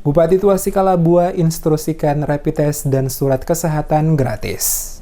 Bupati Tuasikala-Abua instruksikan rapid test dan surat kesehatan gratis.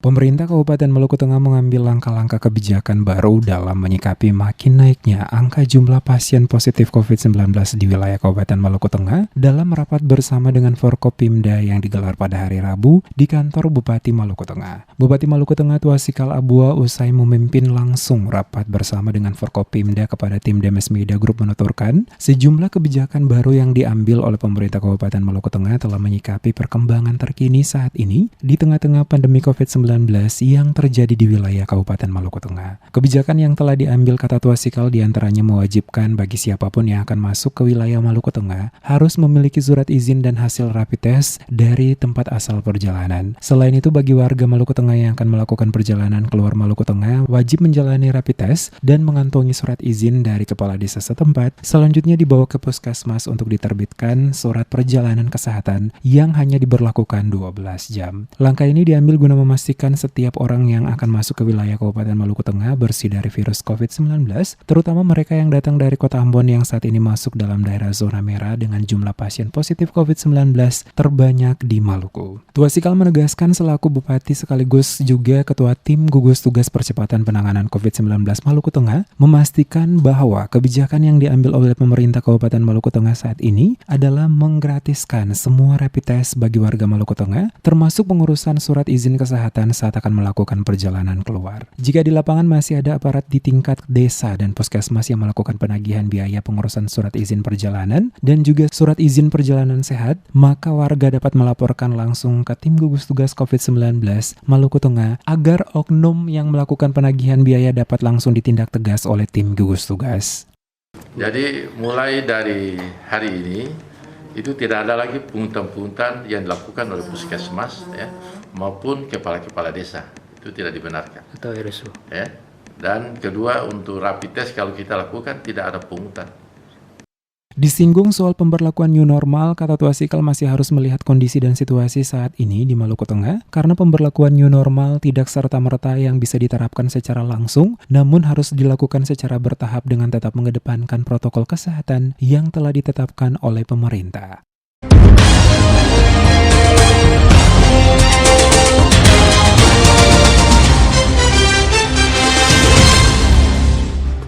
Pemerintah Kabupaten Maluku Tengah mengambil langkah-langkah kebijakan baru dalam menyikapi makin naiknya angka jumlah pasien positif COVID-19 di wilayah Kabupaten Maluku Tengah dalam rapat bersama dengan Forkopimda yang digelar pada hari Rabu di kantor Bupati Maluku Tengah. Bupati Maluku Tengah Tuasikala-Abua usai memimpin langsung rapat bersama dengan Forkopimda kepada tim Demes Media Group menuturkan sejumlah kebijakan baru yang diambil oleh pemerintah Kabupaten Maluku Tengah telah menyikapi perkembangan terkini saat ini di tengah-tengah pandemi COVID-19 yang terjadi di wilayah Kabupaten Maluku Tengah. Kebijakan yang telah diambil kata Tuasikal diantaranya mewajibkan bagi siapapun yang akan masuk ke wilayah Maluku Tengah harus memiliki surat izin dan hasil rapid test dari tempat asal perjalanan. Selain itu bagi warga Maluku Tengah yang akan melakukan perjalanan keluar Maluku Tengah wajib menjalani rapid test dan mengantongi surat izin dari kepala desa setempat. Selanjutnya dibawa ke puskesmas untuk diterbitkan surat perjalanan kesehatan yang hanya diberlakukan 12 jam. Langkah ini diambil guna memastikan setiap orang yang akan masuk ke wilayah Kabupaten Maluku Tengah bersih dari virus COVID-19, terutama mereka yang datang dari Kota Ambon yang saat ini masuk dalam daerah zona merah dengan jumlah pasien positif COVID-19 terbanyak di Maluku. Tuasikal menegaskan selaku Bupati sekaligus juga Ketua Tim Gugus Tugas Percepatan Penanganan COVID-19 Maluku Tengah, memastikan bahwa kebijakan yang diambil oleh pemerintah Kabupaten Maluku Tengah saat ini adalah menggratiskan semua rapid test bagi warga Maluku Tengah, termasuk pengurusan surat izin kesehatan saat akan melakukan perjalanan keluar. Jika di lapangan masih ada aparat di tingkat desa dan puskesmas yang melakukan penagihan biaya pengurusan surat izin perjalanan dan juga surat izin perjalanan sehat, maka warga dapat melaporkan langsung ke tim gugus tugas COVID-19 Maluku Tengah agar oknum yang melakukan penagihan biaya dapat langsung ditindak tegas oleh tim gugus tugas. Jadi mulai dari hari ini itu tidak ada lagi pungutan-pungutan yang dilakukan oleh puskesmas ya, maupun kepala-kepala desa. Itu tidak dibenarkan. Atau RSU. Ya. Dan kedua, untuk rapid test kalau kita lakukan tidak ada pungutan. Disinggung soal pemberlakuan new normal, kata Tuasikal masih harus melihat kondisi dan situasi saat ini di Maluku Tengah karena pemberlakuan new normal tidak serta-merta yang bisa diterapkan secara langsung, namun harus dilakukan secara bertahap dengan tetap mengedepankan protokol kesehatan yang telah ditetapkan oleh pemerintah.